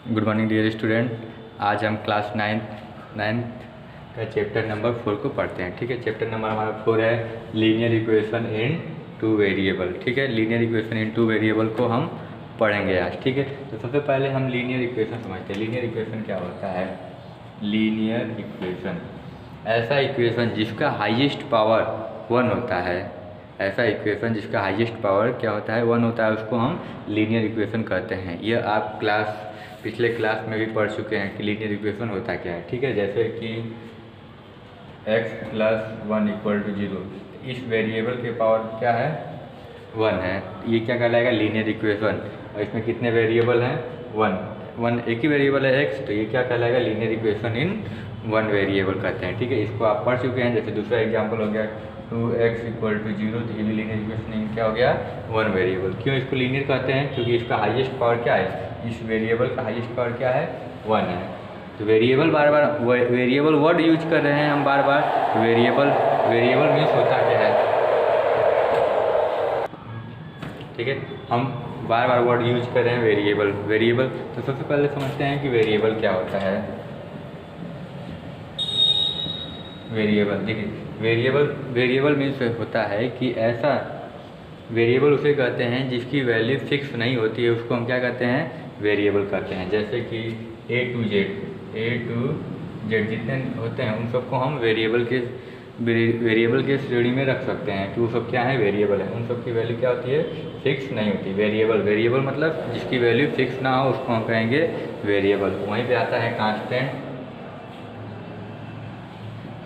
Good morning dear student. आज हम class ninth का चैप्टर नंबर 4 को पढ़ते हैं। ठीक है, चैप्टर नंबर हमारा 4 है linear equation in two variable. ठीक है, linear equation in two variable को हम पढ़ेंगे आज। ठीक है, तो सबसे पहले हम लीनियर इक्वेशन समझते हैं। लीनियर इक्वेशन क्या होता है? लीनियर इक्वेशन ऐसा इक्वेशन जिसका हाईएस्ट पावर 1 होता है। ऐसा इक्वेशन जिसका हाईएस्ट पावर क्या होता है? 1 होता है, उसको हम लीनियर इक्वेशन कहते हैं। यह आप पिछले क्लास में भी पढ़ चुके हैं कि लीनियर इक्वेशन होता क्या है। ठीक है, जैसे कि x + 1 = 0, इस वेरिएबल के पावर क्या है? 1 है। ये क्या कहलाएगा? Linear equation. और इसमें कितने वेरिएबल हैं? 1 एक ही वेरिएबल है x, तो ये क्या कहलाएगा? लीनियर इक्वेशन इन 1 वेरिएबल कहते हैं। ठीक है, इसको आप पढ़ चुके हैं। जैसे दूसरा एग्जाम्पल हो गया 2x = 0, तो ये भी लीनियर इक्वेशन इन क्या हो गया? 1 वेरिएबल। क्यों इसको लीनियर कहते हैं? क्योंकि इसका हाईएस्ट पावर क्या है? इस वेरिएबल का हाईएस्ट पावर क्या है? 1 है। तो वेरिएबल वेरिएबल वर्ड यूज कर रहे हैं हम बार बार। वेरिएबल मीन्स होता क्या है? ठीक है, हम बार बार वर्ड यूज कर रहे हैं वेरिएबल। तो सबसे पहले समझते हैं कि वेरिएबल क्या होता है। वेरिएबल, देखिए, वेरिएबल मीन्स होता है कि ऐसा वेरिएबल उसे कहते हैं जिसकी वैल्यू फिक्स नहीं होती है, उसको हम क्या कहते हैं? वेरिएबल कहते हैं। जैसे कि A to Z जितने होते हैं उन सबको हम वेरिएबल के श्रेणी में रख सकते हैं कि वो सब क्या है? वेरिएबल है। उन सब की वैल्यू क्या होती है? फिक्स नहीं होती। वेरिएबल मतलब जिसकी वैल्यू फिक्स ना हो उसको हम कहेंगे वेरिएबल। वहीं पे आता है कांस्टेंट।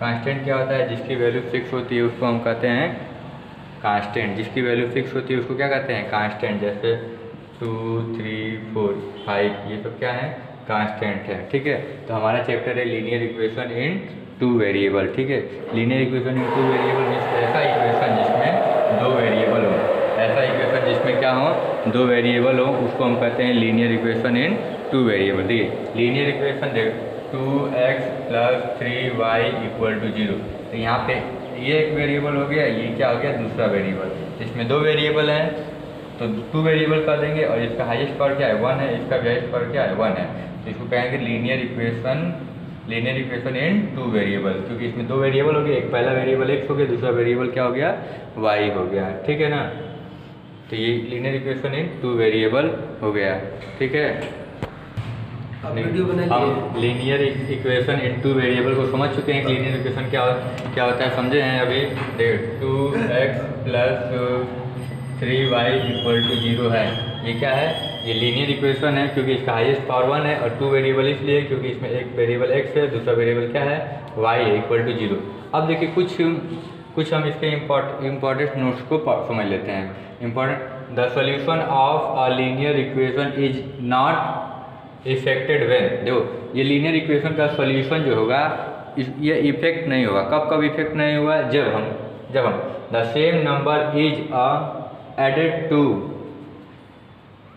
कांस्टेंट क्या होता है? जिसकी वैल्यू फिक्स होती है उसको हम कहते हैं कांस्टेंट। जिसकी वैल्यू फिक्स होती है उसको क्या कहते हैं? कांस्टेंट। जैसे 2, 3, 4, 5, ये सब क्या है? कांस्टेंट है। ठीक है, तो हमारा चैप्टर है linear equation in two variable. ठीक है, linear equation in two variable means ऐसा इक्वेशन जिसमें 2 वेरिएबल हो। ऐसा इक्वेशन जिसमें क्या हो? 2 वेरिएबल हो, उसको हम कहते हैं linear equation in two variable. देखिए, लीनियर इक्वेशन 2x + 3y = 0। तो यहाँ पे ये एक वेरिएबल हो गया, ये क्या हो गया? दूसरा वेरिएबल। इसमें 2 वेरिएबल हैं तो 2 वेरिएबल कर देंगे। और इसका हाईएस्ट पावर क्या है? 1 है। इसका भी हाईएस्ट पावर क्या है? 1 है। तो इसको कहेंगे linear equation in two variable, क्योंकि इसमें 2 वेरिएबल हो गए। एक पहला वेरिएबल x हो गया, दूसरा वेरिएबल क्या हो गया? y हो गया। ठीक है ना, तो ये linear equation in two variable हो गया। ठीक है, हम linear equation in two variable को समझ चुके हैं कि लीनियर इक्वेशन क्या होता है, समझे हैं अभी। 2x + 3y = 0 है। ये क्या है? ये लीनियर इक्वेशन है क्योंकि इसका हाईएस्ट पावर 1 है। और 2 वेरिएबल इसलिए क्योंकि इसमें एक वेरिएबल x है, दूसरा वेरिएबल क्या है? y = 0। अब देखिए, कुछ हम इसके इम्पोर्टेंट नोट्स को समझ लेते हैं। The solution of a linear equation is not affected when. देखो, ये लीनियर इक्वेशन का सॉल्यूशन जो होगा ये इफेक्ट नहीं होगा। कब इफेक्ट नहीं होगा? जब हम the same number is added to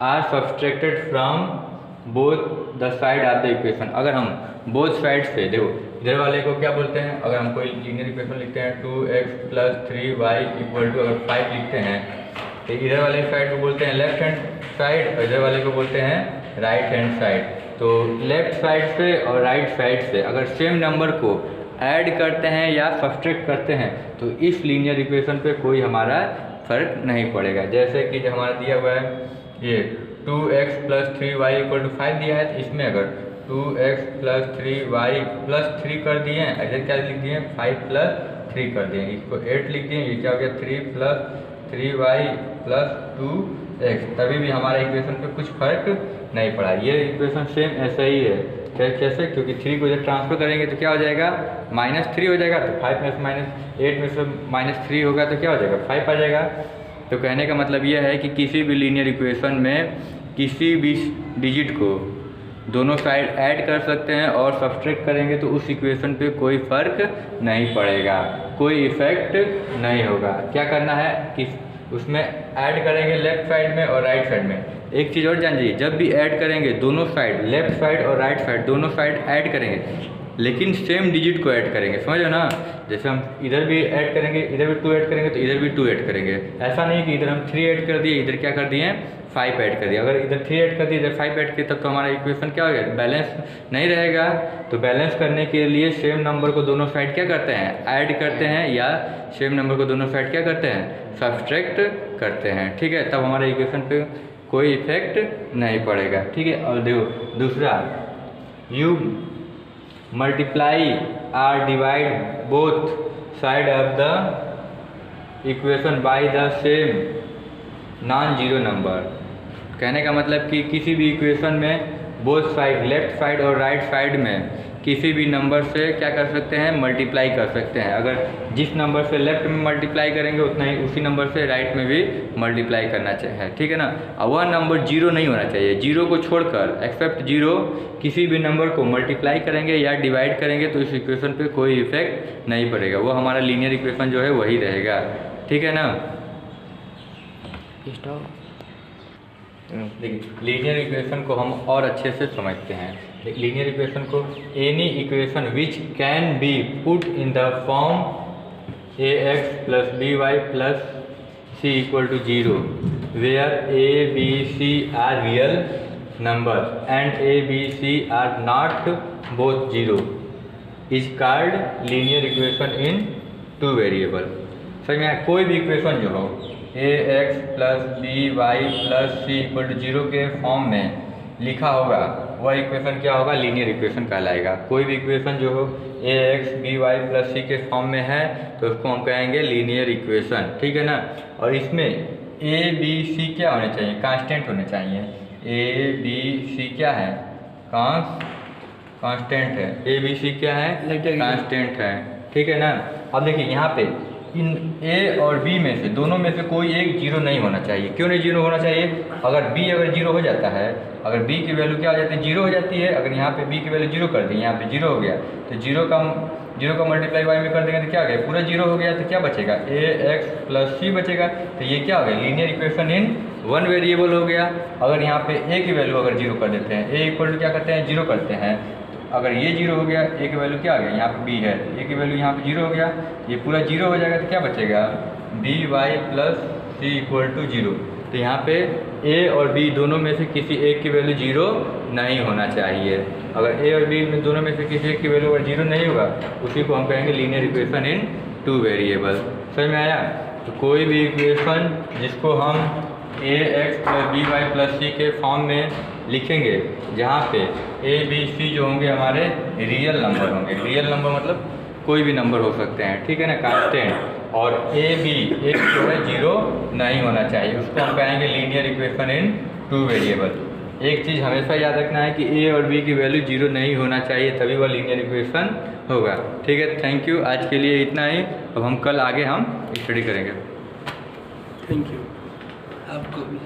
or subtracted from both the side of the equation. अगर हम बोथ साइड से, देखो इधर वाले को क्या बोलते हैं? अगर हम कोई लीनियर इक्वेशन लिखते हैं 2x + 3y = 5 लिखते हैं, तो इधर वाले साइड को बोलते हैं लेफ्ट हैंड साइड और इधर वाले को बोलते हैं राइट हैंड साइड। तो लेफ्ट साइड से और राइट साइड से अगर सेम नंबर को ऐड करते हैं या सब्सट्रैक्ट करते हैं तो इस लीनियर इक्वेशन पे कोई हमारा फर्क नहीं पड़ेगा। जैसे कि जो हमारा दिया हुआ है ये 2x + 3y = 5 दिया है, तो इसमें अगर 2x + 3y + 3 कर दिए हैं, इधर क्या लिख दिए? 5 + 3 कर दिए, इसको 8 लिख दिए। ये क्या हो गया? 3 + 3y + 2x। तभी भी हमारे इक्वेशन पे कुछ फर्क नहीं पड़ा। ये इक्वेशन सेम ऐसा ही है। कैसे? क्योंकि 3 को इधर ट्रांसफर करेंगे तो क्या हो जाएगा? -3 हो जाएगा। तो 5 में से -8 में से -3 होगा तो क्या हो जाएगा? 5 आ जाएगा। तो कहने का मतलब यह है कि किसी भी लीनियर इक्वेशन में किसी भी डिजिट को दोनों साइड ऐड कर सकते हैं और सब्सट्रैक्ट करेंगे तो उस इक्वेशन पे कोई फर्क नहीं पड़ेगा, कोई इफेक्ट नहीं होगा। क्या करना है कि उसमें ऐड करेंगे लेफ्ट साइड में और राइट साइड में। एक चीज़ और जान लीजिए, जब भी ऐड करेंगे दोनों साइड, लेफ्ट साइड और राइट साइड दोनों साइड ऐड करेंगे, लेकिन सेम डिजिट को ऐड करेंगे। समझो ना, जैसे हम इधर भी ऐड करेंगे, इधर भी 2 ऐड करेंगे तो इधर भी 2 ऐड करेंगे। ऐसा नहीं कि इधर हम 3 ऐड कर दिए, इधर क्या कर दिए? 5 ऐड कर दिया, अगर इधर 3 ऐड कर दिया इधर 5 ऐड किया, तब तो हमारा इक्वेशन क्या हो गया, बैलेंस नहीं रहेगा। तो बैलेंस करने के लिए सेम नंबर को दोनों साइड क्या करते हैं, ऐड करते हैं, या सेम नंबर को दोनों साइड क्या करते हैं, सब्सट्रैक्ट करते हैं। ठीक है, तब हमारे इक्वेशन पे कोई इफेक्ट नहीं पड़ेगा। ठीक है, और देखो दूसरा, you multiply or divide both side of the equation by the same non zero number. कहने का मतलब कि किसी भी इक्वेशन में बोथ साइड, लेफ्ट साइड और राइट साइड में किसी भी नंबर से क्या कर सकते हैं, मल्टीप्लाई कर सकते हैं। अगर जिस नंबर से लेफ्ट में मल्टीप्लाई करेंगे उतना ही उसी नंबर से राइट में भी मल्टीप्लाई करना चाहिए। ठीक है ना, और वह नंबर जीरो नहीं होना चाहिए। जीरो को छोड़कर एक्सेप्ट जीरो किसी भी नंबर को मल्टीप्लाई करेंगे या डिवाइड करेंगे तो इस इक्वेशन पे कोई इफेक्ट नहीं पड़ेगा, वो हमारा लीनियर इक्वेशन जो है वही रहेगा। ठीक है ना, देखिए लीनियर इक्वेशन को हम और अच्छे से समझते हैं। लीनियर इक्वेशन को, any equation which can be put in the form ax + by + c = 0 where a b c are real numbers and a b c are not both 0 is called linear equation in two variable। समझ में, कोई भी equation जो हो ax + by + c = 0 के form में लिखा होगा वह इक्वेशन क्या होगा, लीनियर इक्वेशन कहलाएगा। कोई भी इक्वेशन जो हो ax by + c के फॉर्म में है तो उसको हम कहेंगे लीनियर इक्वेशन। ठीक है ना, और इसमें a b c क्या होने चाहिए, कांस्टेंट होने चाहिए। a b c क्या है, कांस्टेंट है। a b c क्या है, कांस्टेंट है। ठीक है ना, अब देखिए यहाँ पे इन A और B में से, दोनों में से कोई एक जीरो नहीं होना चाहिए। क्यों नहीं जीरो होना चाहिए, अगर B अगर जीरो हो जाता है, अगर B की वैल्यू क्या हो जाती है, जीरो हो जाती है। अगर यहाँ पे B की वैल्यू जीरो कर दी, यहाँ पे जीरो हो गया, तो जीरो का मल्टीप्लाई y में कर देंगे तो क्या हो गया, पूरा जीरो हो गया, तो क्या बचेगा, ax + c बचेगा। तो ये क्या हो गया, linear equation in one variable हो गया। अगर यहाँ पे a की वैल्यू अगर जीरो कर देते हैं, a = क्या करते हैं, जीरो करते हैं, अगर ये जीरो हो गया, a की वैल्यू क्या आ गया, यहाँ पे b है, a की वैल्यू यहाँ पे जीरो हो गया, ये पूरा जीरो हो जाएगा, तो क्या बचेगा, by + c = 0। तो यहाँ पे a और b दोनों में से किसी एक की वैल्यू जीरो नहीं होना चाहिए। अगर a और b में दोनों में से किसी एक की वैल्यू अगर जीरो नहीं होगा, उसी को हम कहेंगे linear equation in two variable. समझ में आया। तो कोई भी इक्वेशन जिसको हम ax + by + c के फॉर्म में लिखेंगे, जहाँ पे a b c जो होंगे हमारे रियल नंबर होंगे। रियल नंबर मतलब कोई भी नंबर हो सकते हैं। ठीक है ना, कांस्टेंट, और a b एक जो है जीरो नहीं होना चाहिए, उसको हम कहेंगे linear equation in two variable. एक चीज़ हमेशा याद रखना है कि a और b की वैल्यू जीरो नहीं होना चाहिए, तभी वह लीनियर इक्वेशन होगा। ठीक है, थैंक यू, आज के लिए इतना ही। अब हम कल आगे हम स्टडी करेंगे। थैंक यू आपको भी।